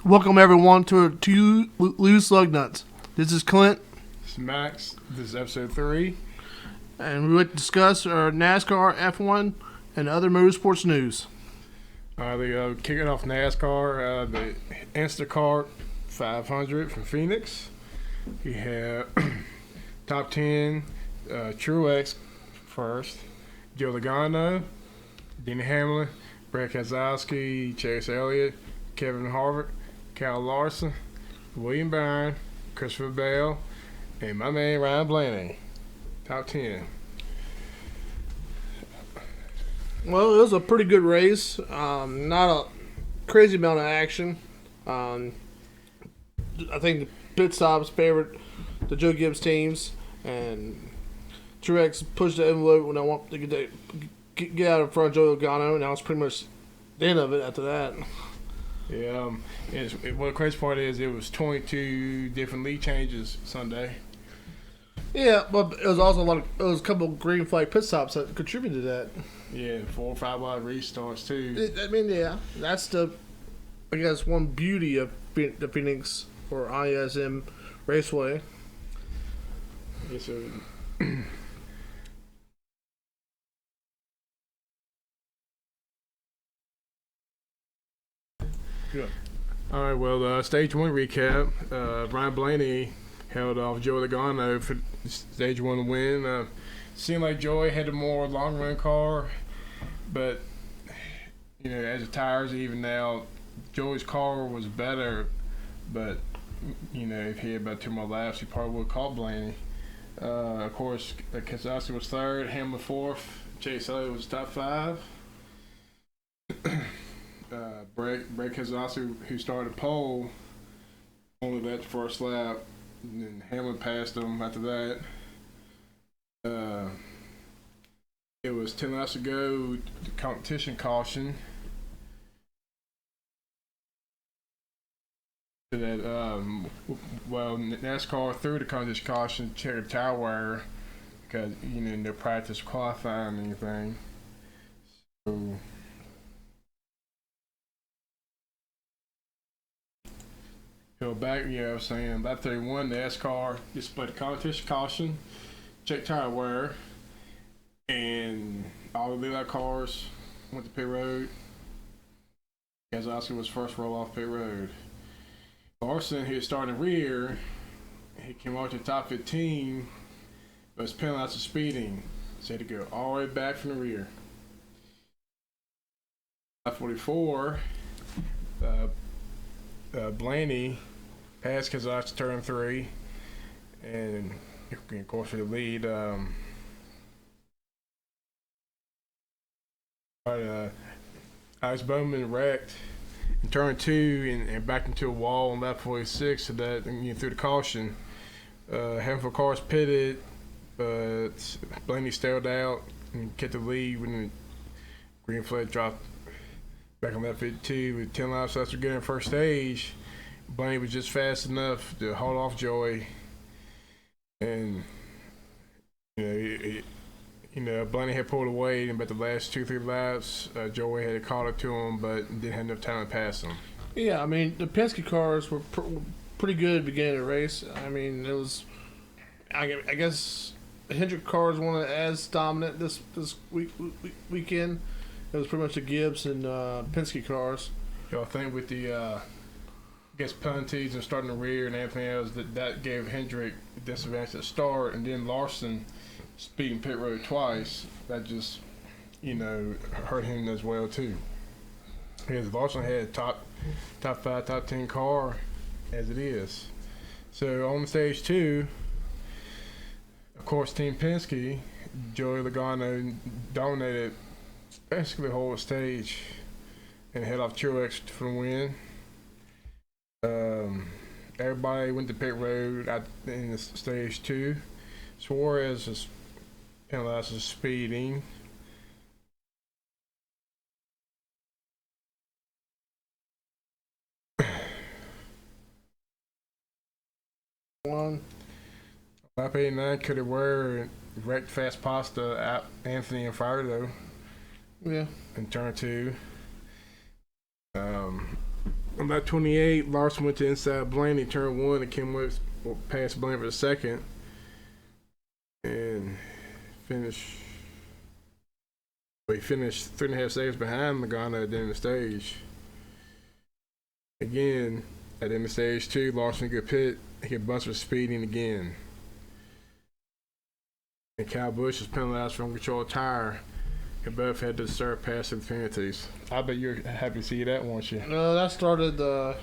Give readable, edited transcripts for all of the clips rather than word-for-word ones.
Welcome everyone to Two Loose Lug Nuts. This is Clint, This is Max. This is episode 3. and we like to discuss our NASCAR, F1, and other motorsports news. Kicking off NASCAR, the Instacart 500 from Phoenix. We have top 10, Truex first, Joe Logano, Denny Hamlin, Brett Keselowski, Chase Elliott, Kevin Harvick, Kyle Larson, William Byron, Christopher Bell, and my man Ryan Blaney. Top 10. Well, it was a pretty good race. Not a crazy amount of action. I think the pit stops favored the Joe Gibbs teams, and Truex pushed the envelope when I want to get out in front of Joe Logano, and that was pretty much the end of it after that. Yeah, what the crazy part is, it was 22 different lead changes Sunday. Yeah, but it was also it was a couple of green flag pit stops that contributed to that. Yeah, 4 or 5 wide restarts too. Yeah, that's I guess, one beauty of the Phoenix or ISM Raceway. Yes, sir. Yeah. All right, well, stage 1 recap. Ryan Blaney held off Joey Logano for stage 1 win. Seemed like Joey had a more long-run car, but, as the tires even now, Joey's car was better, but, if he had about 2 more laps, he probably would have caught Blaney. Of course, Keselowski was 3rd, Hamlin 4th, Chase Elliott was top 5. Brett Keselowski, who started pole, only that first lap, and then Hamlin passed him after that. It was 10 laps to go, the competition caution. NASCAR threw the competition caution, checked the tire wear, because, no practice qualifying or anything. So, back, I was saying, lap 31, the NASCAR displayed the competition caution, checked tire wear, and all the lead cars went to pit road. Keselowski was first roll off pit road. Larson, who was starting rear, he came out to the top 15, but was penalized for speeding, so he had to go all the way back from the rear. Lap 44, Blaney passed Keselowski turn 3, and of course for the lead. Alex Bowman wrecked in turn 2 and backed into a wall on lap 46, so that through the caution. Handful of cars pitted, but Blaney stalled out and kept the lead when the green flag dropped back on lap 52 with 10 laps after getting first stage. Blaney was just fast enough to hold off Joey, and Blaney had pulled away, and about the last 2-3 laps, Joey had caught up to him, but didn't have enough time to pass him. Yeah, I mean, the Penske cars were pretty good at the beginning of the race. I mean, it was, I guess, the Hendrick cars weren't as dominant this weekend. It was pretty much the Gibbs and Penske cars. I think with the penalties and starting the rear and everything else, that gave Hendrick a disadvantage at the start, and then Larson speeding pit road twice, that just, hurt him as well too. Because Larson had top 5, top 10 car as it is. So on stage 2, of course, Team Penske, Joey Logano dominated basically the whole stage and head off Truex for the win. Everybody went to pit road in the stage 2. Suarez is penalized for speeding. Lap 89, could it wear wrecked Fast Pasta, Anthony and Fardo? Yeah. In turn 2. On lap 28, Larson went to inside Blaney, turn one, and came with past Blaney for the second. And finished. Well, he finished 3.5 seconds behind Logano at the end of the stage. Again, at the end of stage 2, Larson could pit. He get busted for speeding again. And Kyle Busch was penalized for uncontrolled tire. And both had to serve passive infinities. I bet you're happy to see that, weren't you? No, that started the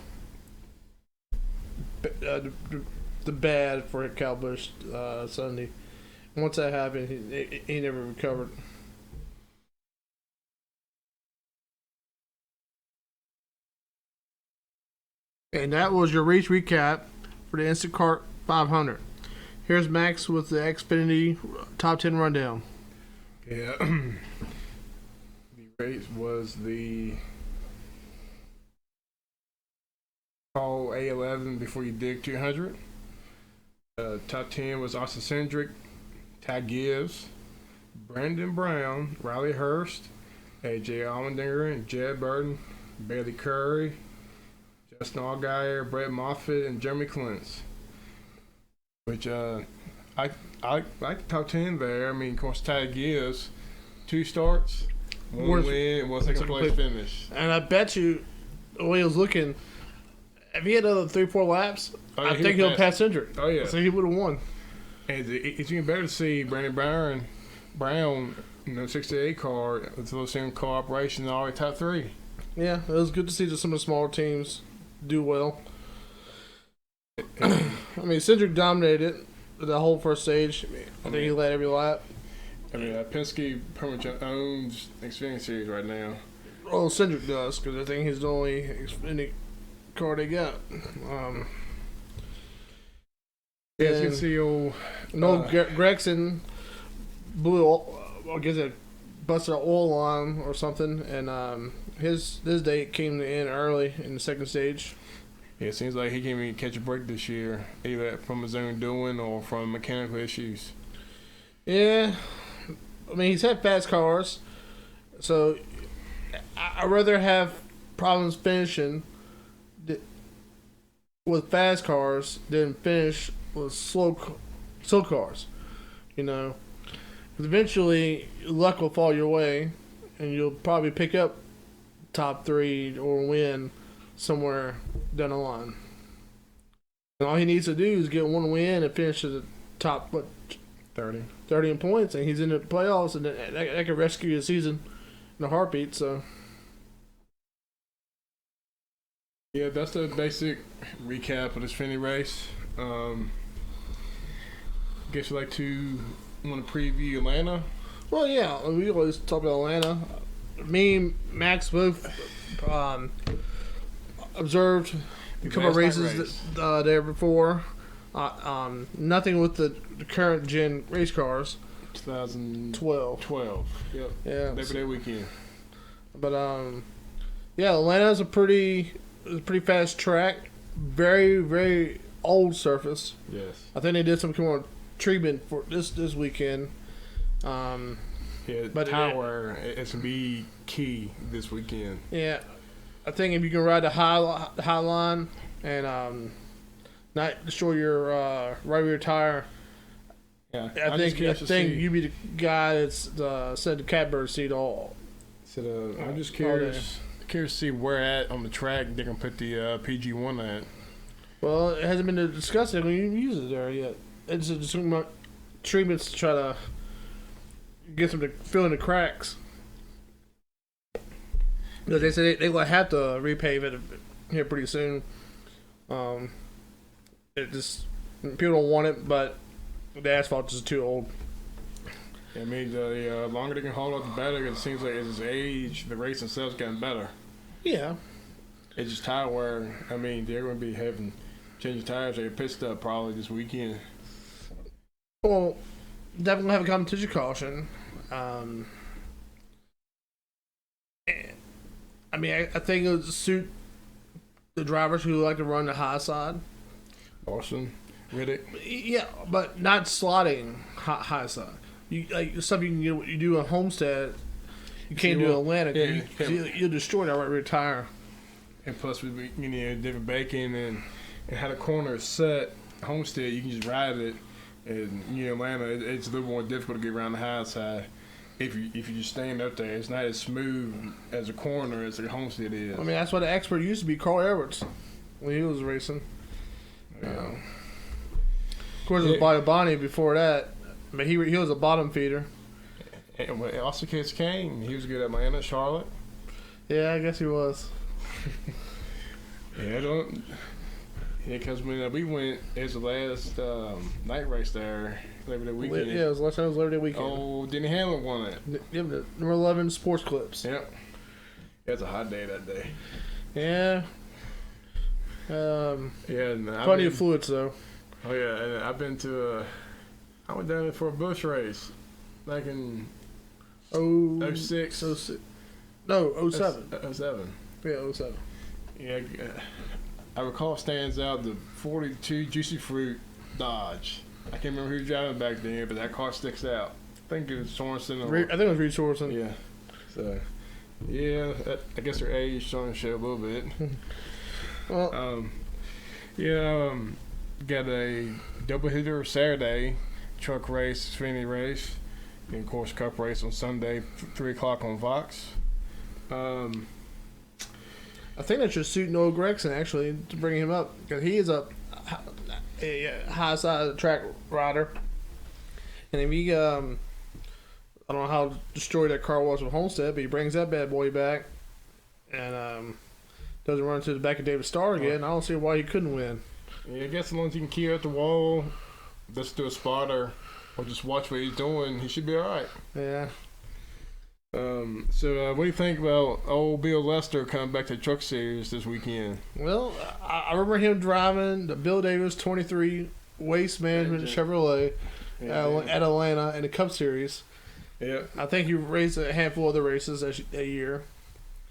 bad for Kyle Busch Sunday. Once that happened, he never recovered. And that was your race recap for the Instacart 500. Here's Max with the Xfinity Top 10 rundown. Yeah. The race was the call A11 before you dig 200. Top 10 was Austin Cindric, Ty Gibbs, Brandon Brown, Riley Hurst, AJ Allmendinger, and Jed Burton, Bailey Curry, Justin Allgaier, Brett Moffitt, and Jeremy Clance. Which I like the top 10 there. I mean, of course, Ty Gibbs, 2 starts, 1 win, 1 second place finish. And I bet you, the way he was looking, if he had another 3-4 laps, I think he'll pass Cindric. Oh, yeah. So he would have won. And it's even better to see Brandon Brown, 68 car, with a little single car operation, all the top 3. Yeah, it was good to see just some of the smaller teams do well. I mean, Cindric dominated the whole first stage. I think he led every lap. I mean, Penske pretty much owns Xfinity Series right now. Oh, Cindric does, because I think he's the only Xfinity car they got. Yeah, you can see old... Gregson blew, I guess it busted an oil line or something, and his date came to end early in the second stage. Yeah, it seems like he can't even catch a break this year, either from his own doing or from mechanical issues. Yeah, I mean, he's had fast cars, so I'd rather have problems finishing with fast cars than finish with slow cars. You know, 'cause eventually luck will fall your way, and you'll probably pick up top 3 or win somewhere down the line. And all he needs to do is get 1 win and finish at the top 30 in points, and he's in the playoffs, and that could rescue his season in a heartbeat. So yeah, that's the basic recap of this Xfinity race. Guess you want to preview Atlanta? Well, yeah, we always talk about Atlanta. Me and Max both observed a couple of races there before. Nothing with the current gen race cars. 2012. Yep. Yeah. Labor Day weekend. But yeah, Atlanta's a pretty fast track. Very, very old surface. Yes. I think they did some kind of treatment for this weekend. Yeah, but power it's gonna be key this weekend. Yeah, I think if you can ride the high line and not destroy your right rear tire, yeah, I think you'd be the guy that's set the catbird seat all. I'm just curious to see where at on the track they're gonna put the PG1 at. Well, it hasn't been discussed. They're going to use it there yet. It's just treatments to try to get them to fill in the cracks. Because they said they will have to repave it here pretty soon. It just people don't want it, but the asphalt is too old. I mean, the longer they can hold up, the better. It seems like as its age, the race itself's getting better. Yeah. It's just tire wear. I mean, they're going to be having changing tires at your pit stop probably this weekend. Well, definitely have a competition caution. I mean, I think it would suit the drivers who like to run the high side. Austin, Riddick. Yeah, but not slotting high side. Like stuff you can get. You do a Homestead, you can't do Atlanta. Yeah, You'll destroy that right rear tire. And plus, with different bacon and how the corner is set, Homestead, you can just ride it. And Atlanta, it's a little more difficult to get around the high side. If you just stand up there, it's not as smooth as a corner as a Homestead is. I mean, that's why the expert used to be Carl Edwards when he was racing. Yeah. Of course, it was Bonnie before that. But he was a bottom feeder. And also Case Kane, he was good at Atlanta, Charlotte. Yeah, I guess he was. Because when we went, it was the last night race there, Labor Day weekend. Yeah, it was last time. It was Labor Day weekend. Oh, Denny Hamlin won it. Yeah, number 11 Sports Clips. Yep. It was a hot day that day. Yeah. Plenty of fluids though. Oh yeah, and I've been to I went down there for a bush race back in 06. No, 07. 07. Yeah, 07. Yeah, I recall stands out the 42 Juicy Fruit Dodge. I can't remember who was driving back then, but that car sticks out. I think it was Sorensen. I think it was Reed Sorensen. Yeah. So, yeah, I guess their age starting to show a little bit. Well, got a double hitter Saturday, truck race, xfinity race, and of course cup race on Sunday, 3 o'clock on Vox. I think that should suit Noah Gregson actually to bring him up because he is a high side track rider, and if he I don't know how destroyed that car was with Homestead, but he brings that bad boy back and doesn't run to the back of David Starr again. I don't see why he couldn't win. Yeah, I guess as long as he can keep at the wall, just do a spotter or just watch what he's doing, he should be all right. Yeah. So what do you think about old Bill Lester coming back to the Truck Series this weekend? Well, I remember him driving the Bill Davis 23 Waste Management Chevrolet at Atlanta in the Cup Series. Yeah. I think he raced a handful of the races that year.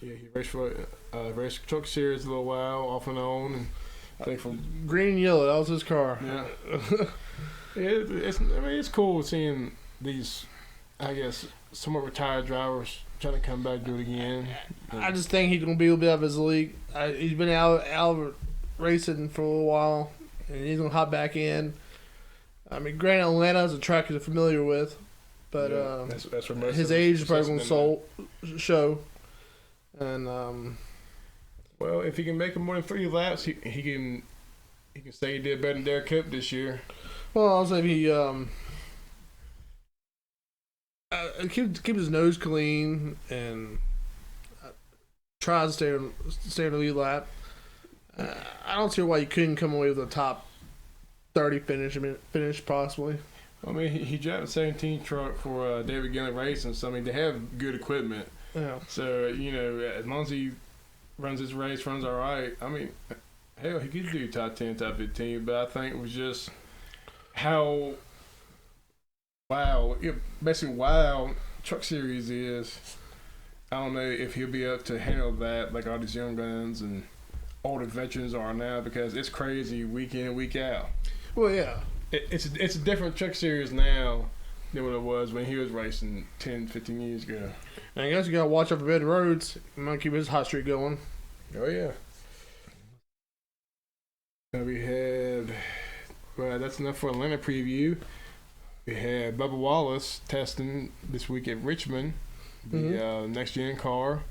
Yeah, he raced for raced Truck Series a little while, off and on. And I think from green and yellow, that was his car. Yeah. It's cool seeing these, I guess, somewhat retired drivers trying to come back and do it again. I just think he's going to be a little bit out of his league. He's been out of racing for a little while, and he's going to hop back in. I mean, granted, Atlanta is a track he's familiar with, but that's where most his age is probably going to show. And well, if he can make more than 3 laps, he can say he did better than Derek Cope this year. Well, I'll say he keep his nose clean and tries to stay on the lead lap. I don't see why you couldn't come away with a top 30 finish possibly. I mean, he drove a 17 truck for David Gillett Racing, so I mean they have good equipment. Yeah. So as long as he runs his race, runs all right. I mean, hell, he could do top 10, top 15. But I think it was just how basically Truck Series is. I don't know if he'll be up to handle that like all these young guns and older veterans are now, because it's crazy week in, week out. Well, yeah. It's a different Truck Series now than what it was when he was racing 10, 15 years ago. And I guess you got to watch out for bad roads. You might keep his hot streak going. Oh, yeah. We had, well, that's enough for Atlanta preview. We had Bubba Wallace testing this week at Richmond, the next-gen car.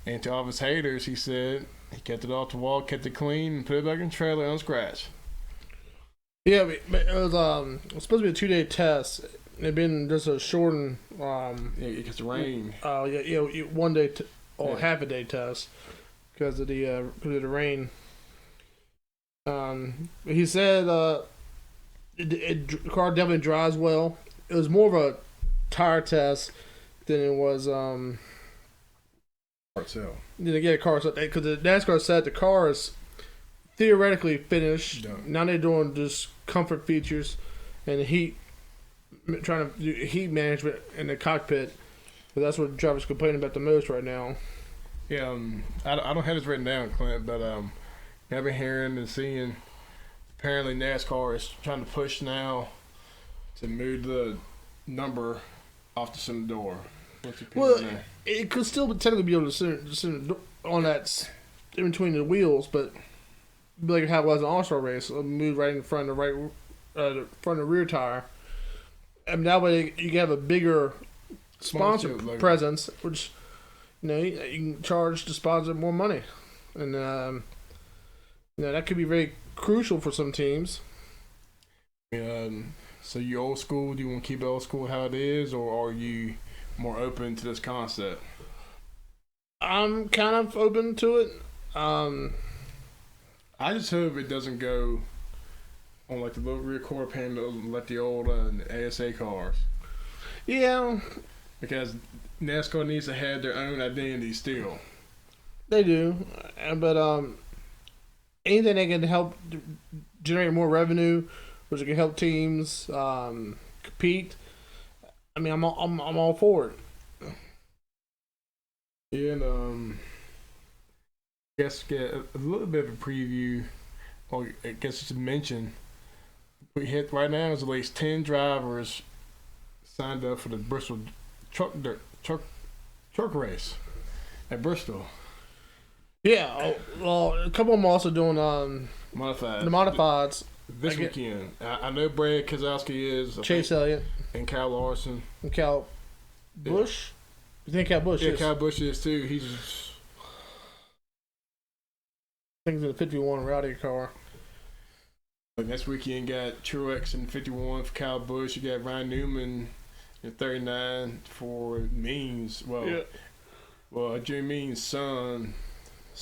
And to all of his haters, he said he kept it off the wall, kept it clean, and put it back in the trailer unscratched. Yeah, but it was supposed to be a 2-day test. It'd been just a shortened. Because of rain. Yeah, 1 day half a day test because of the rain. He said the car definitely drives well. It was more of a tire test than it was Car itself. to get a car because the NASCAR said the car is theoretically finished. Now they're doing just comfort features and trying to do heat management in the cockpit. But that's what drivers complaining about the most right now. Yeah, I don't have this written down, Clint, but I've been hearing and seeing. Apparently, NASCAR is trying to push now to move the number off the center door. Well, it could still technically be able to center on that in between the wheels, but like how it was an All-Star race, it'll move right in front of the front of the rear tire. I mean, that way you can have a bigger sponsor presence, which you can charge the sponsor more money, and that could be very crucial for some teams. So you old school? Do you want to keep it old school how it is, or are you more open to this concept? I'm kind of open to it. I just hope it doesn't go on like the little rear quarter panel like the old ASA cars. Yeah. Because NASCAR needs to have their own identity still. They do. But anything that can help generate more revenue, which can help teams compete, I mean, I'm all for it. Yeah, and I guess get a little bit of a preview, or I guess just mention, we hit right now is at least 10 drivers signed up for the Bristol truck race at Bristol. Yeah, well, a couple of them also doing Modified. The modifieds This weekend. I know Brad Keselowski is. Chase Elliott. And Kyle Larson. And Cal Busch? Yeah. You think Cal Busch is? Yeah, Kyle Busch is too. He's... I think it's in the 51 Rowdy car. Next weekend got Truex in 51 for Kyle Busch. You got Ryan Newman in 39 for Means. Well, Jimmy Means' son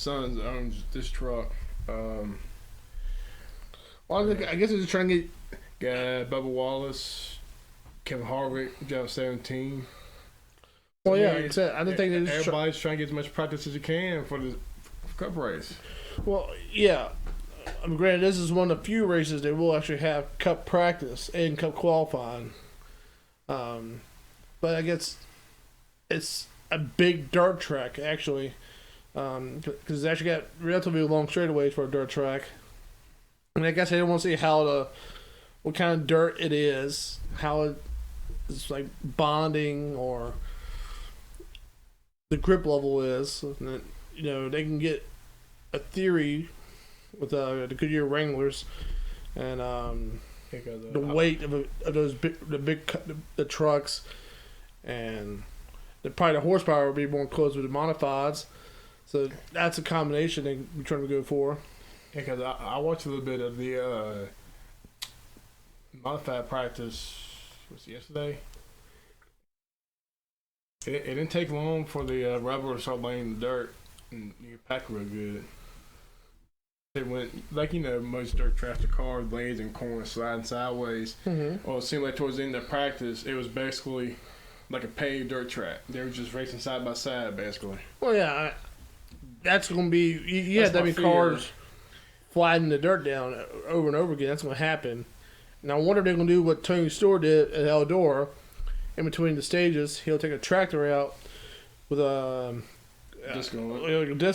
owns this truck. Well, I guess they're just trying to get Bubba Wallace, Kevin Harvick, job 17. Well, yeah, like I said, I don't think everybody's trying to get as much practice as you can for the Cup race. Well, yeah. I mean, granted, this is one of the few races that will actually have Cup practice and Cup qualifying. But I guess it's a big dirt track, actually. Because it's actually got relatively long straightaways for a dirt track. And I guess I didn't want to see what kind of dirt it is, how it's like bonding or the grip level is. And then, they can get a theory with the Goodyear Wranglers and the weight of those the trucks, and probably the horsepower will be more close with the modifieds. So that's a combination they we're trying to go for. Yeah, because I watched a little bit of the modified practice. Was it yesterday? It didn't take long for the rubber to start laying the dirt, and you pack real good. It went most dirt tracks, the cars, blades, and corners sliding sideways. Mm-hmm. Well, it seemed like towards the end of practice, it was basically like a paved dirt track. They were just racing side by side, basically. Well, yeah, that's going to be you have that many cars sliding the dirt down over and over again. That's going to happen. And I wonder if they're going to do what Tony Stewart did at Eldora. In between the stages, he'll take a tractor out with a disc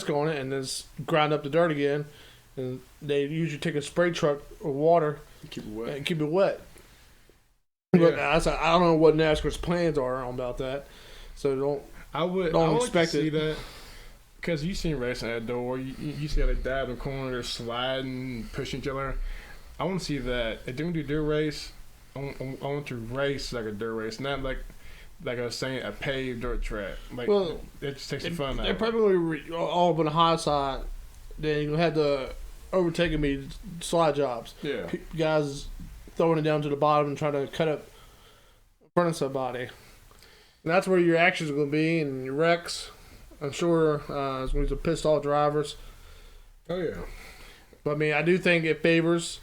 on it and just grind up the dirt again. And they usually take a spray truck of water and keep it wet. Yeah. But I don't know what NASCAR's plans are about that. So don't expect to see that. Because you seen racing at door, you see how they dive in the corner, they're sliding, pushing each other. I want to see that. If they're going to do dirt race, I want to race like a dirt race, not like I was saying, a paved dirt track. It just takes the fun out. They're probably all up on the high side. Then you'll have the overtaking me slide jobs. Yeah. Guys throwing it down to the bottom and trying to cut up in front of somebody. And that's where your actions are going to be, and your wrecks. I'm sure it's going to be some pissed off drivers. Oh, yeah. But, I mean, I do think it favors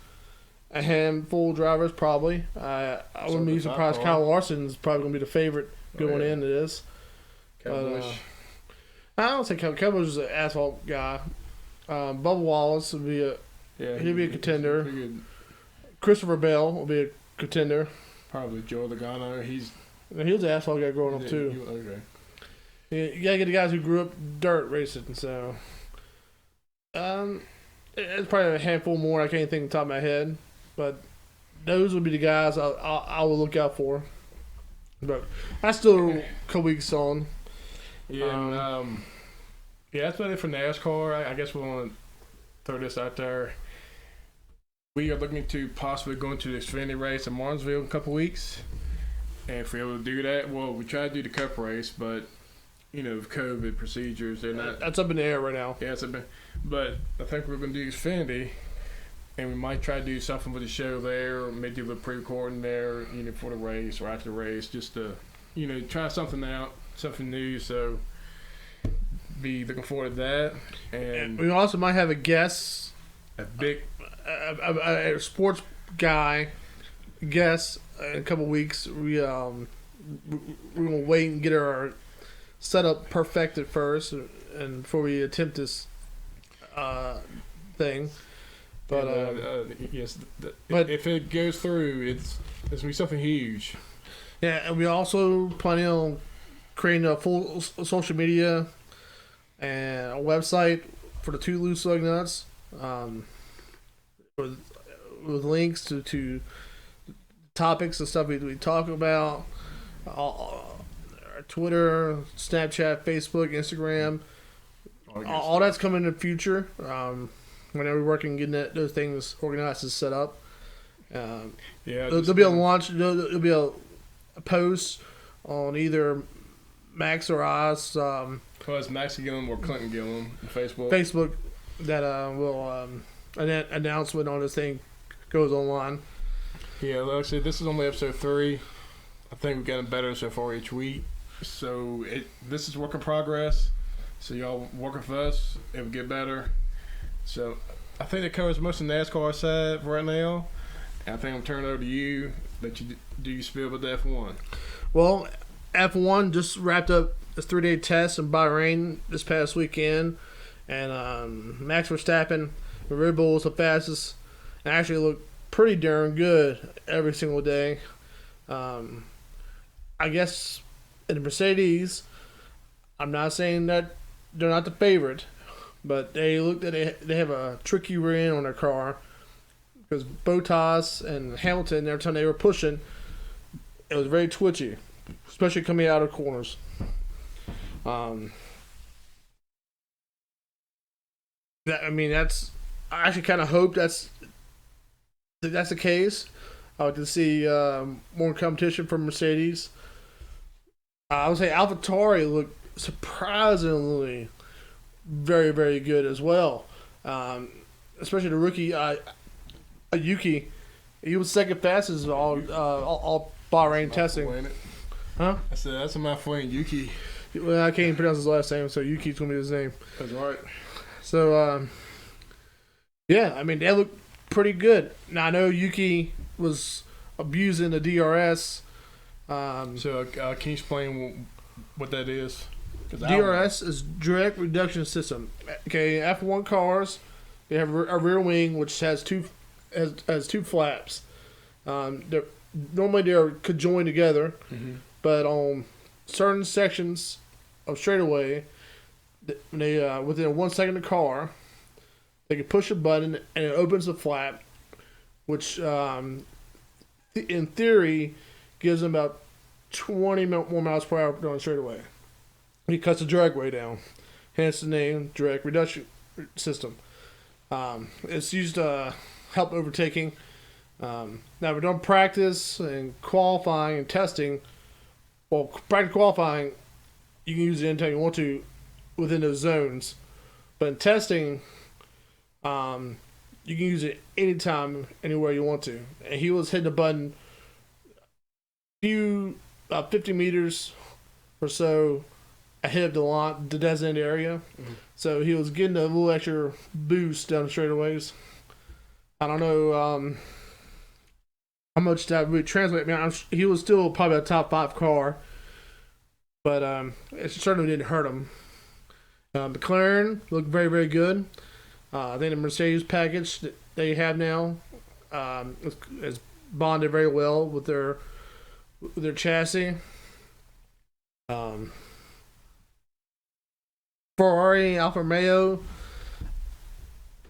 a handful of drivers, probably. I wouldn't be surprised. Kyle Larson is probably going to be the favorite going into this. I don't think Kyle Busch is an asphalt guy. Bubba Wallace would be he'd be a contender. Christopher Bell will be a contender. Probably Joe Logano. He was an asphalt guy growing up too. Okay. You gotta get the guys who grew up dirt racing. So, it's probably a handful more. I can't think off the top of my head, but those would be the guys I would look out for. But that's still a couple weeks on. Yeah. Yeah, that's about it for NASCAR. I guess we want to throw this out there. We are looking to possibly go into the Xfinity race in Martinsville in a couple weeks. And if we're able to do that, well, we try to do the Cup race, but, with COVID procedures, they're not. That's up in the air right now. Yeah, but I think we're going to do Xfinity, and we might try to do something with the show there, or maybe do a little pre-recording there, for the race or after the race, just to, try something out, something new. So, be looking forward to that. And we also might have a guest, a sports guy guest in a couple weeks. We're gonna wait and get our setup perfected first, and before we attempt this thing. But yes, but if it goes through, it's gonna be something huge. Yeah, and we also planning on creating a full social media and a website for the Two Loose Lug Nuts, with links to topics and stuff we talk about, our Twitter, Snapchat, Facebook, Instagram. All that's coming in the future. Whenever we're working getting those things organized and set up. There'll be a launch. There'll be a post on either Max or us. It's Max Gillum or Clinton Gillum on Facebook. Facebook that will an announcement on this thing goes online. Yeah, like I said, this is only episode 3. I think we've gotten better so far each week. So this is work in progress. So y'all work with us, it will get better. So I think that covers most of the NASCAR side right now. And I think I'm turning it over to you. Let you do your spiel with the F1. Well, F1 just wrapped up its 3-day test in Bahrain this past weekend, and Max Verstappen, the Red Bull, was the fastest, and actually looked pretty darn good every single day. I guess in the Mercedes, I'm not saying that they're not the favorite, but they have a tricky rear end on their car, because Bottas and Hamilton, every time they were pushing, it was very twitchy, especially coming out of corners. I actually kind of hope that's the case. I would like to see more competition from Mercedes. I would say AlphaTauri looked surprisingly very, very good as well. Especially the rookie Yuki. He was second fastest all Bahrain testing. Huh? I said that's my friend Yuki. Well, I can't even pronounce his last name, so Yuki's gonna be his name. That's right. So, they look pretty good. Now I know Yuki was abusing the DRS. Can you explain what that is? DRS is direct reduction system. Okay, F1 cars, they have a rear wing which has two flaps. Normally they're conjoined together, but on certain sections of straightaway, they within 1 second of the car, they can push a button and it opens the flap, which in theory gives them about 20 more miles per hour on straightaway. He cuts the drag way down, hence the name direct reduction system. It's used to help overtaking. Now, we've done practice and qualifying and testing. Well, practice qualifying, you can use it anytime you want to within those zones. But in testing, you can use it anytime, anywhere you want to. And he was hitting the button 50 meters or so ahead of the designated area. So he was getting a little extra boost down the straightaways. I don't know how much that would translate. He was still probably a top 5 car, but it certainly didn't hurt him. McLaren looked very, very good. I think the Mercedes package that they have now is bonded very well with their chassis. Ferrari, Alfa Romeo,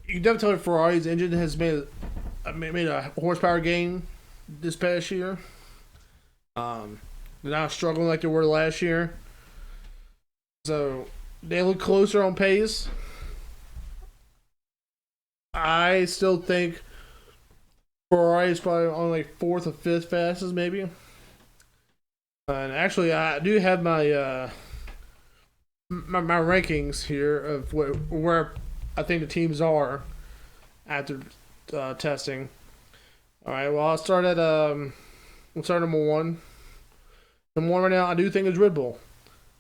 you can definitely tell Ferrari's engine has made a horsepower gain this past year. They're not struggling like they were last year. So they look closer on pace. I still think Ferrari is probably on like fourth or fifth fastest, maybe. And actually, I do have my rankings here of where I think the teams are after testing. All right. Well, I'll start at we'll start number one. Number one right now, I do think is Red Bull.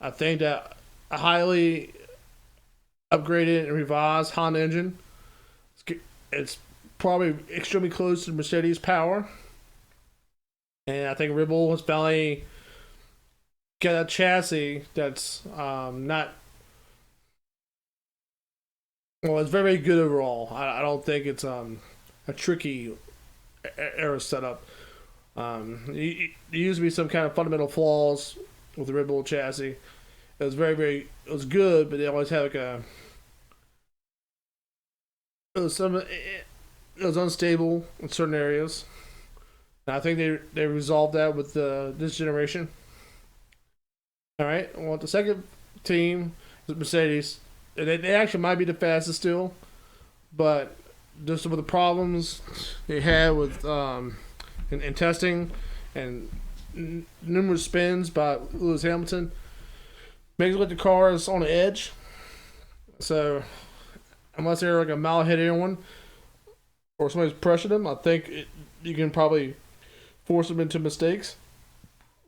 I think that a highly upgraded and revised Honda engine. It's probably extremely close to Mercedes power, and I think Red Bull has finally got a chassis that's not. Well, it's very, very good overall. I don't think it's a tricky aero setup. There used to be some kind of fundamental flaws with the Red Bull chassis. It was it was good, but they always had like it was unstable in certain areas. And I think they resolved that with this generation. All right. Well, the second team is Mercedes. They actually might be the fastest still, but just with the problems they had with in testing and numerous spins by Lewis Hamilton makes it like the car is on the edge. So unless they're like a mile ahead of anyone or somebody's pressuring them, I think you can probably force them into mistakes.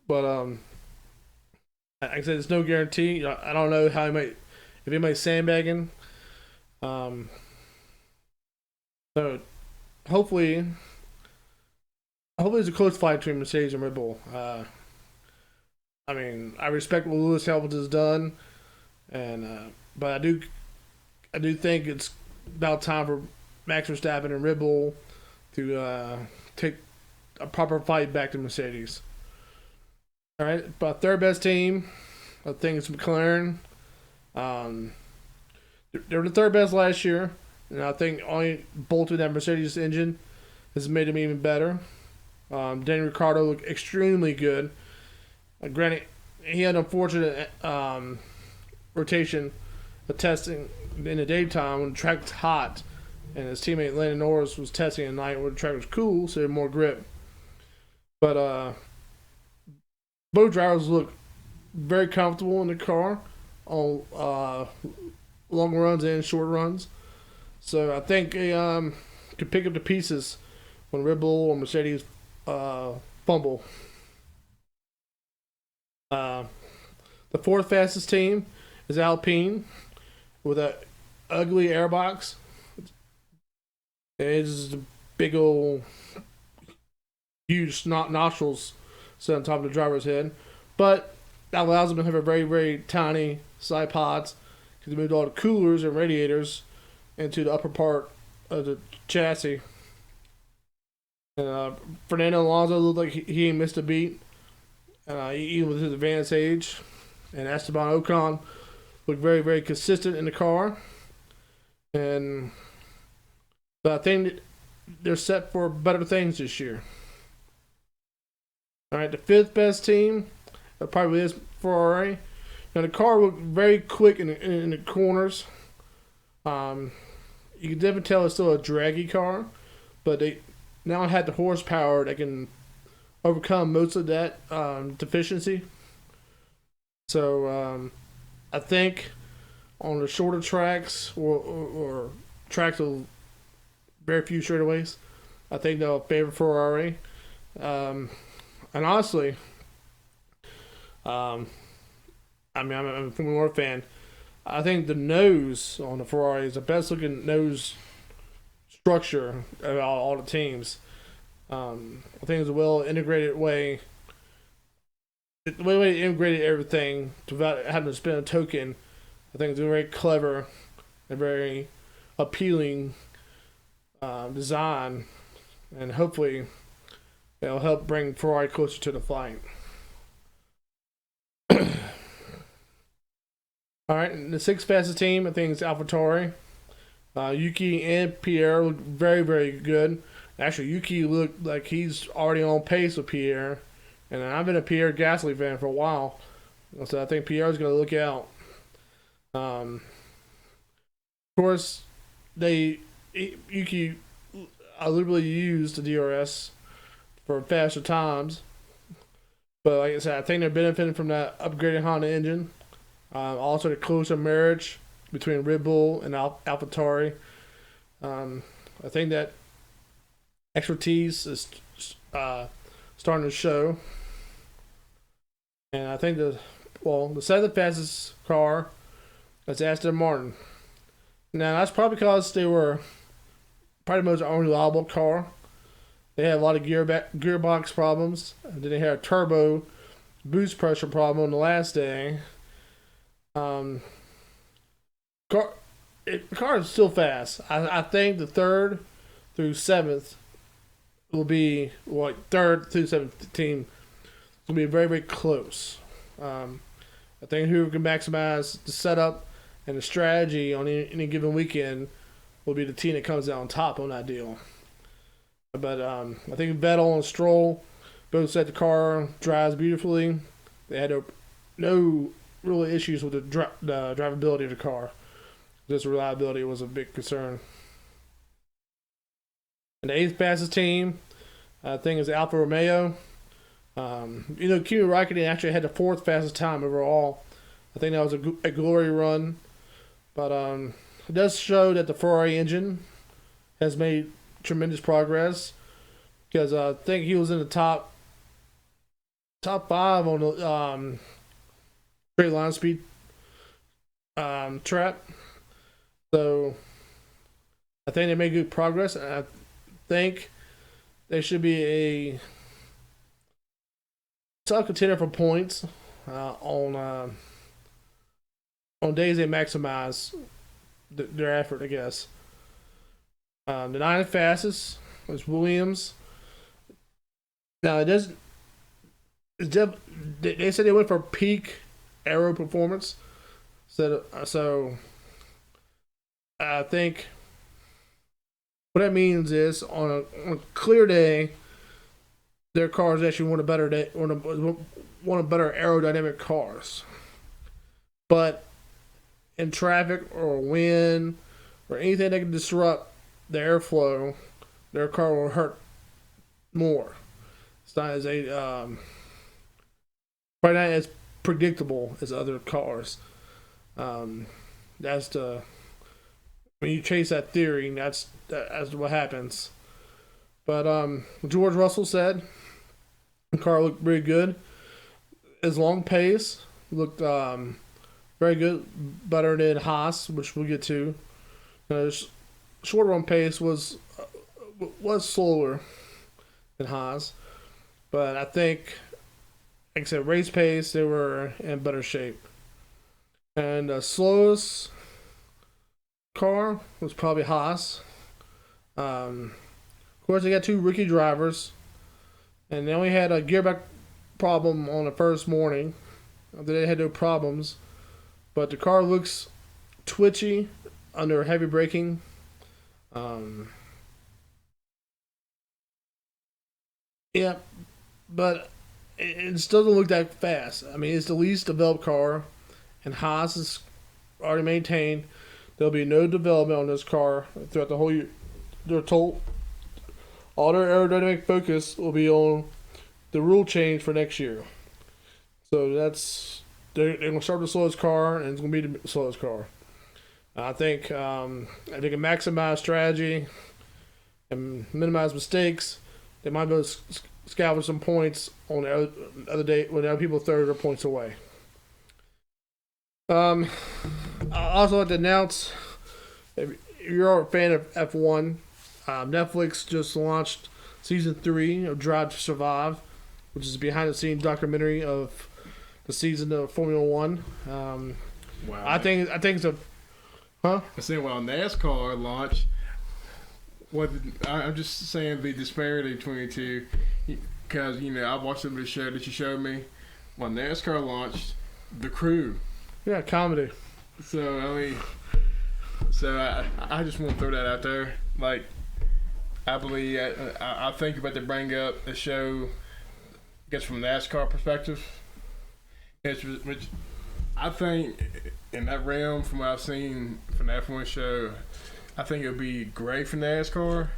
But like I said, it's no guarantee. I don't know how if anybody's sandbagging. So hopefully it's a close fight between Mercedes and Red Bull. I mean, I respect what Lewis Hamilton has done, and but I do think it's about time for Max Verstappen and Red Bull to take a proper fight back to Mercedes. All right, but third best team, I think it's McLaren. They were the third best last year, and I think only bolting that Mercedes engine has made them even better. Danny Ricciardo looked extremely good. Granted, he had an unfortunate rotation of testing in the daytime when the track was hot, and his teammate Landon Norris was testing at night when the track was cool, so he had more grip. But both drivers look very comfortable in the car on long runs and short runs. So I think they could pick up the pieces when Red Bull or Mercedes fumble. The fourth fastest team is Alpine with a ugly airbox. It's a big old huge nostrils set on top of the driver's head, but that allows them to have a very, very tiny side pods because they moved all the coolers and radiators into the upper part of the chassis. And Fernando Alonso looked like he ain't missed a beat, even with his advanced age. And Esteban Ocon looked very, very consistent in the car. And but I think they're set for better things this year. All right, the fifth best team probably is Ferrari. Now the car looked very quick in the corners. You can definitely tell it's still a draggy car, but they now had the horsepower that can overcome most of that deficiency. So I think on the shorter tracks or tracks with very few straightaways, I think they'll favor Ferrari. And honestly, I mean, I'm a Formula 1 fan. I think the nose on the Ferrari is the best looking nose structure of all the teams. I think it's a well integrated way. The way they integrated everything without having to spend a token, I think it's a very clever and very appealing design, and hopefully it'll help bring Ferrari closer to the fight. All right, and the sixth fastest team, I think, is AlphaTauri. Yuki and Pierre look very, very good. Actually, Yuki looked like he's already on pace with Pierre, and I've been a Pierre Gasly fan for a while, so I think Pierre's going to look out. Of course, Yuki literally used the DRS for faster times. But like I said, I think they're benefiting from that upgraded Honda engine. Also, the closer marriage between Red Bull and AlphaTauri. I think that expertise is starting to show. And I think the seventh fastest car is Aston Martin. Now, that's probably because they were probably the most unreliable car. They had a lot of gearbox problems. And then they had a turbo boost pressure problem on the last day. The car is still fast. I think the third through seventh will be third through seventh team will be very, very close. I think who can maximize the setup and the strategy on any given weekend will be the team that comes out on top on that deal. But I think Vettel and Stroll both said the car drives beautifully. They had no real issues with the drivability of the car. Just reliability was a big concern. And the eighth fastest team, I think, is Alfa Romeo. Kimi Raikkonen actually had the fourth fastest time overall. I think that was a glory run. But it does show that the Ferrari engine has made tremendous progress. Because I think he was in the top five on the straight line speed trap. So I think they made good progress. And I think they should be a tough contender for points on days they maximize their effort, I guess. The ninth fastest was Williams. Now it doesn't. They said they went for peak aero performance. So I think what that means is on a clear day, their cars actually want a better aerodynamic cars. But in traffic or wind or anything that can disrupt the airflow, their car will hurt more. It's not as probably not as predictable as other cars. That's when you chase that theory, that's what happens. But George Russell said the car looked very good. His long pace looked very good, better than Haas, which we'll get to. His short run pace was slower than Haas, but I think, like I said, race pace, they were in better shape. And the slowest car was probably Haas. Of course, they got two rookie drivers, and they only had a gearbox problem on the first morning. They had no problems, but the car looks twitchy under heavy braking. Yeah, but it still doesn't look that fast. I mean, it's the least developed car, and Haas has already maintained there'll be no development on this car throughout the whole year. They're told all their aerodynamic focus will be on the rule change for next year. So they're going to start the slowest car, and it's going to be the slowest car. I think they can maximize strategy and minimize mistakes. They might be able to scavenge some points on the other day when other people throw their points away. I also like to announce, if you're a fan of F1, Netflix just launched season 3 of Drive to Survive, which is a behind-the-scenes documentary of the season of Formula One. Wow. I think it's a. Huh? I said, well, NASCAR launched. I'm just saying the disparity between the two, because I watched some of the show that you showed me. When NASCAR launched, The Crew. Yeah, comedy. So I just want to throw that out there. Like, I believe I think about to bring up a show, I guess from NASCAR perspective, which I think in that realm, from what I've seen from the F1 show, I think it would be great for NASCAR.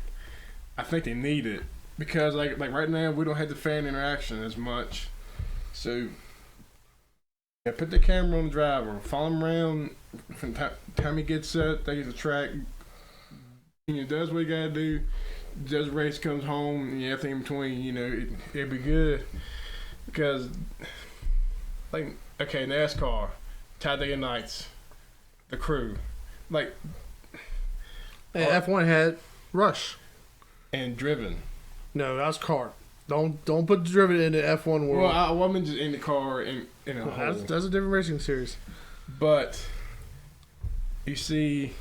I think they need it because like right now we don't have the fan interaction as much. So yeah, put the camera on the driver, follow him around from time he gets set, they get the track. Does what he gotta do. Does the race, comes home, and everything in between. It'd be good because like okay, NASCAR, Talladega Nights, the crew, like Hey, F1 had Rush. And Driven. No, that was car. Don't put Driven in the F1 world. Well, I mean just in the car in a whole. That's a different racing series. But you see,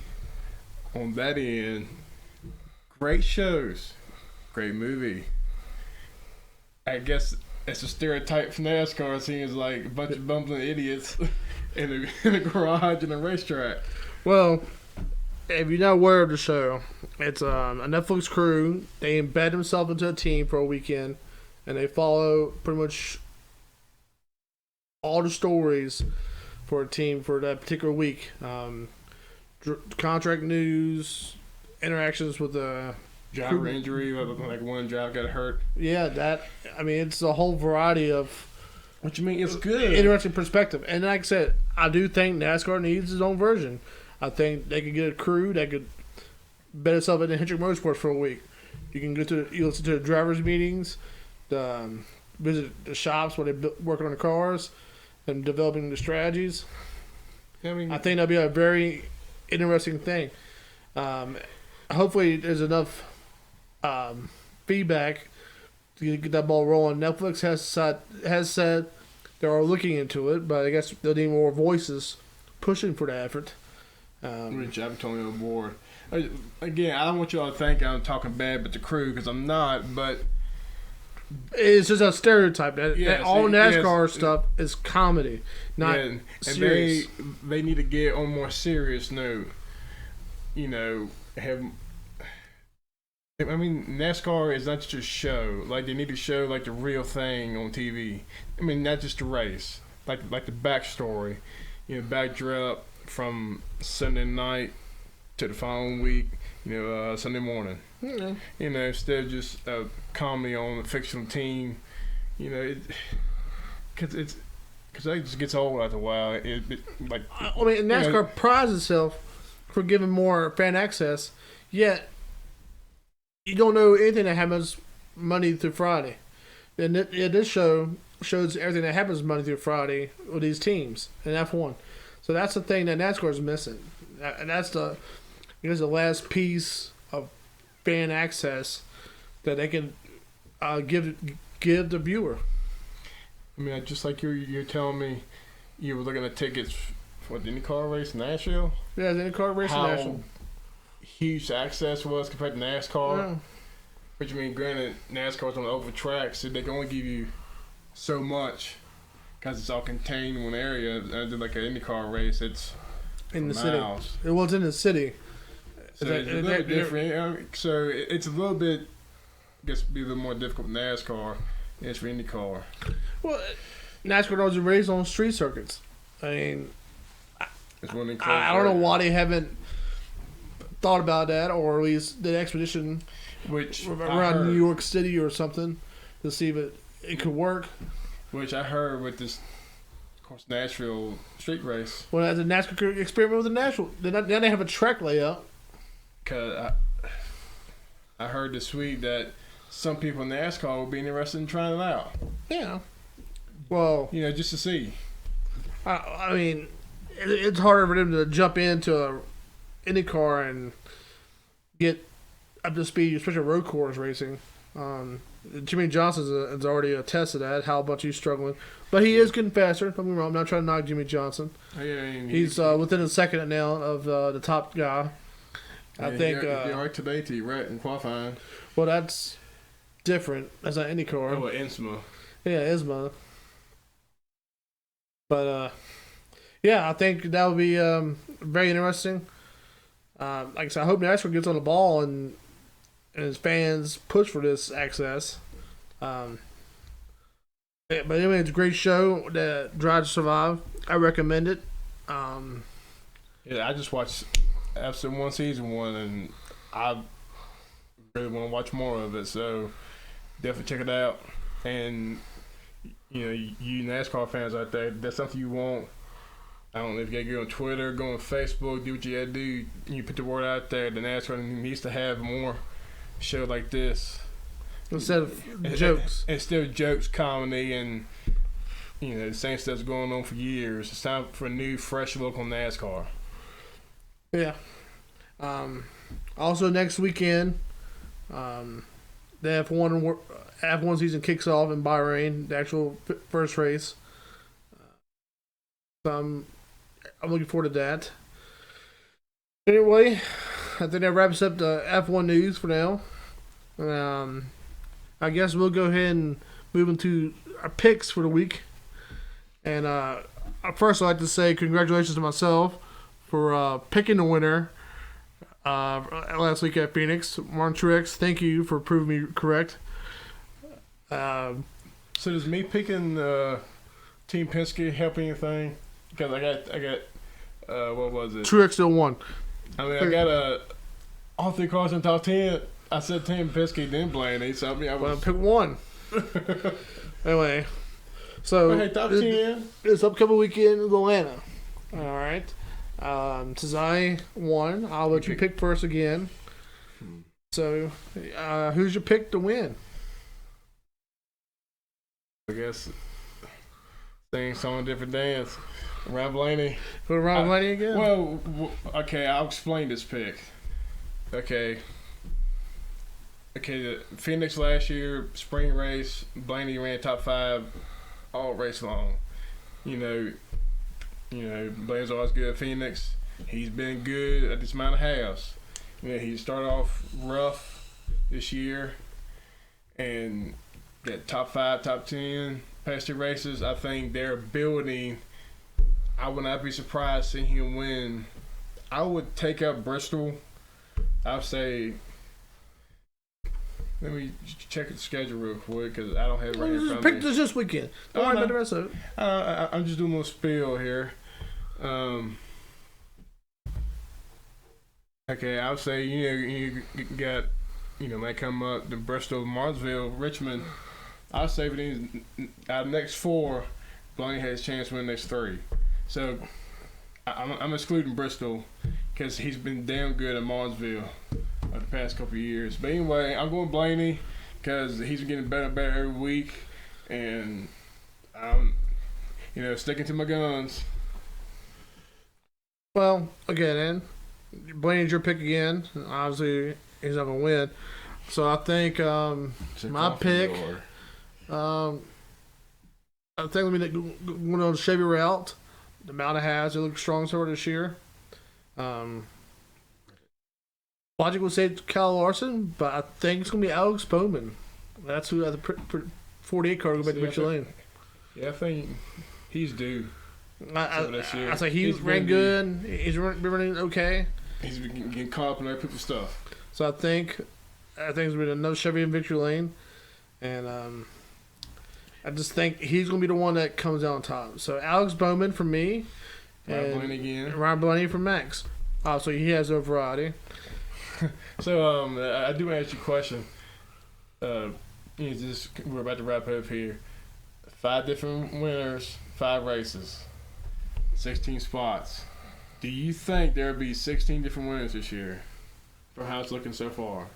on that end, great shows, great movie. I guess it's a stereotype for NASCAR. It seems like a bunch of bumbling idiots in a garage and a racetrack. Well, if you're not aware of the show, it's a Netflix crew. They embed themselves into a team for a weekend, and they follow pretty much all the stories for a team for that particular week. Contract news, interactions with the driver injury, like one driver got hurt. Yeah, it's a whole variety of. What you mean? It's good. Interesting perspective, and like I said, I do think NASCAR needs its own version. I think they could get a crew that could bet itself into Hendrick Motorsports for a week. You can you listen to the drivers' meetings, visit the shops where they're working on the cars, and developing the strategies. I think that'd be a very interesting thing. Hopefully, there's enough feedback to get that ball rolling. Netflix has said they are looking into it, but I guess they'll need more voices pushing for the effort. Which I'm totally on board. Again, I don't want y'all to think I'm talking bad about the crew because I'm not, but it's just a stereotype. All NASCAR stuff is comedy, not serious. And they need to get on more serious note. NASCAR is not just a show. Like they need to show like the real thing on TV. Not just the race, like the backstory, backdrop from Sunday night to the following week, Sunday morning. Mm-hmm. Instead of just a comedy on a fictional team, because that just gets old after a while. NASCAR prides itself for giving more fan access, yet you don't know anything that happens Monday through Friday. And this show shows everything that happens Monday through Friday with these teams in F1. So that's the thing that NASCAR is missing, and that's the last piece of fan access that they can give the viewer. Just like you're telling me, you were looking at tickets for the IndyCar race in Nashville. Yeah, the IndyCar race in Nashville. Huge access was compared to NASCAR. Yeah. Which granted, NASCAR's on the oval track, so they can only give you so much. Because it's all contained in one area. Like an IndyCar race, it's in the miles. City. It was in the city. So it's a little bit different. So it's a little bit, I guess, be a little more difficult with NASCAR than it's for IndyCar. Well, NASCAR was raised on street circuits. I don't know why they haven't thought about that, or at least did an expedition around New York City or something to see if it could work. Which I heard with this, of course, Nashville street race. Well, as a NASCAR experiment with the Nashville, now they have a track layout. Cause I heard this week that some people in NASCAR will be interested in trying it out. Yeah. Well, just to see. It's harder for them to jump into a IndyCar and get up to speed, especially road course racing. Jimmy Johnson has already attested that how much he's struggling, but he is getting faster. Don't get me wrong. I'm not trying to knock Jimmy Johnson. He's within a second now of the top guy. I think. He all right today to right in qualifying. Well, that's different. That's not IndyCar. Oh, ISMA. Yeah, ISMA. But I think that would be very interesting. Like I said, I hope NASCAR gets on the ball and his fans push for this access. Yeah, but anyway, it's a great show. That Drive to Survive. I recommend it. Um, Yeah, I just watched episode 1, season 1, and I really want to watch more of it. So definitely check it out. And you NASCAR fans out there, that's something you want. I don't know if you gotta go on Twitter, go on Facebook, do what you gotta do. You put the word out there. The NASCAR needs to have more show like this instead of jokes. instead of jokes, comedy, and the same stuff's going on for years. It's time for a new, fresh look on NASCAR. Yeah. Also, next weekend, the F1 season kicks off in Bahrain, the actual first race. I'm looking forward to that. Anyway, I think that wraps up the F1 news for now. I guess we'll go ahead and move into our picks for the week. And first, I'd like to say congratulations to myself for picking the winner last week at Phoenix. Martin Truex, thank you for proving me correct. So does me picking Team Penske help anything? Because I got what was it? Truex still won. I mean, I got all 3 cars in the top 10. I said Team Penske, then Blaney. So I mean, Well, pick one. Anyway, so hey, top 10. This upcoming weekend is Atlanta. All right. Since I won, I'll let you pick first again. So, who's your pick to win? I guess sing song, different dance. Ryan Blaney. Put Ryan Blaney again? Well, okay, I'll explain this pick. Okay, the Phoenix last year, spring race, Blaney ran top 5 all race long. Blaney's always good at Phoenix. He's been good at this amount of halves. He started off rough this year and got top 5, top 10 past 2 races. I think they're building. I would not be surprised seeing him win. I would take up Bristol. I'd say. Let me check the schedule real quick because I don't have it right in front of me. Pick this weekend. Don't worry about the rest of it. I'm just doing a little spiel here. Okay, I'll say you got might come up the Bristol, Martinsville, Richmond. I'll say for these out of the next 4, Blaney has a chance to win the next 3. So I'm excluding Bristol because he's been damn good at Martinsville the past couple of years. But anyway, I'm going Blaney because he's been getting better and better every week, and I'm sticking to my guns. Well, again, Blaney's your pick again. Obviously, he's not going to win. So I think my pick, I think let me go on the Chevy route. The amount of halves, it looks strong so far this year. Logic would say Kyle Larson, but I think it's going to be Alex Bowman. That's who has the 48 car going back to Mitchell Lane. Yeah, I think he's due. I say he ran good. He's been running okay. He's been getting caught up in other people's stuff. So I think it's going to be another Chevy in victory lane. And I just think he's going to be the one that comes out on top. So Alex Bowman for me. Ryan Blaney again. Ryan Blaney for Max. So he has a variety. So I do want to ask you a question. We're about to wrap up here. 5 different winners, 5 races, 16 spots. Do you think there'll be 16 different winners this year for how it's looking so far?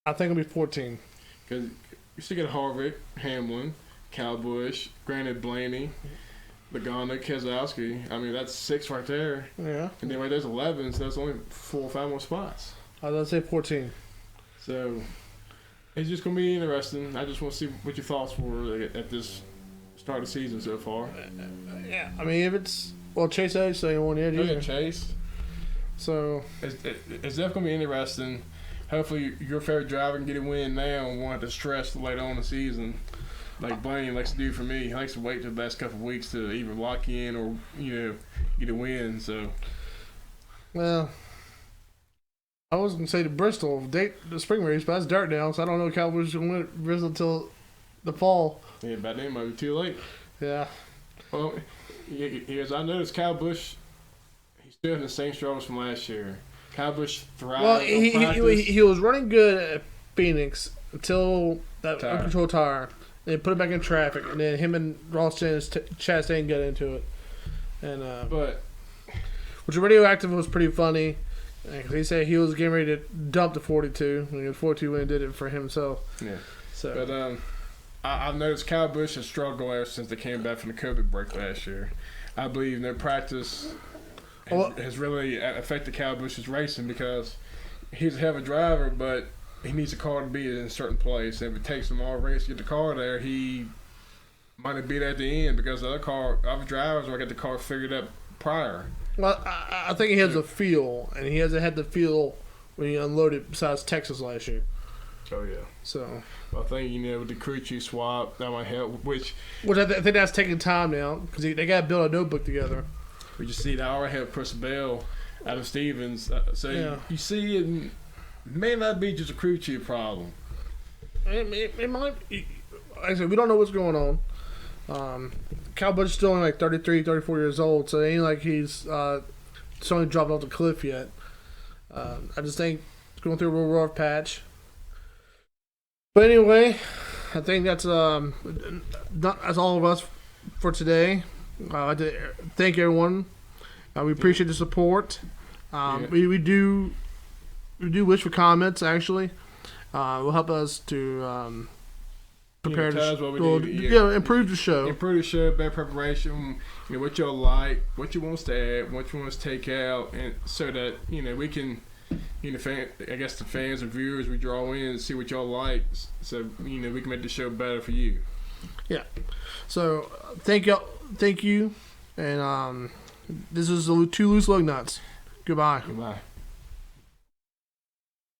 I think it'll be 14. Because you still got Harvick, Hamlin, Kyle Busch, granted Blaney, Logano, Keselowski. I mean, that's 6 right there. Yeah. And then right there's 11, so that's only 4 or 5 more spots. I was going to say 14. So it's just going to be interesting. I just want to see what your thoughts were at this start of the season so far. Yeah. I mean, if it's... Well, Chase Edge saying one edge. Yeah, Chase. So it's definitely going to be interesting. Hopefully your favorite driver can get a win now and won't have to stress later on in the season. Like Blaney likes to do for me. He likes to wait till the last couple of weeks to either lock in or, get a win. So, well, I was going to say to Bristol, the spring race, but that's dirt now, so I don't know if Cowboys going to win Bristol until the fall. Yeah, by then it might be too late. Yeah. Well, here's I noticed Kyle Busch. He's still in the same struggles from last year. Kyle Busch thrived. Well, on he was running good at Phoenix until that Tire. uncontrolled tire. They put it back in traffic, and then him and Ross Chastain got into it. And but which radioactive was pretty funny. Because he said he was getting ready to dump the 42. When he was 42 when he did it for himself. yeah. So, But I've noticed Kyle Busch has struggled ever since they came back from the COVID break last year. I believe their practice has really affected Kyle Busch's racing because he's a hell of a driver, but he needs a car to be in a certain place. And if it takes him all race to get the car there, he might not be there at the end because the other drivers will get the car figured out prior. well, I think he has a feel, and he hasn't had the feel when he unloaded besides Texas last year. Oh, yeah. So, I think, with the crew chief swap, that might help, which I think that's taking time now because they got to build a notebook together. we just see they already have Chris Bell, Adam Stevens. So Yeah. you see it may not be just a crew chief problem. It might. Like I said, we don't know what's going on. Kyle Busch is still only like 33, 34 years old, so it ain't like he's only dropped off the cliff yet. I just think he's going through a real rough patch. But anyway, I think that's all of us for today. I'd like to thank everyone. We appreciate the support. We do wish for comments. Actually, will help us to prepare tell us what we need. improve the show. Improve the show, better preparation. What you'll like, what you want us to add, what you want us to take out, and so that we can. I guess the fans and viewers we draw in and see what y'all like, so we can make the show better for you. Yeah. So thank you, and this is the Two Loose Lug Nuts. Goodbye. Goodbye.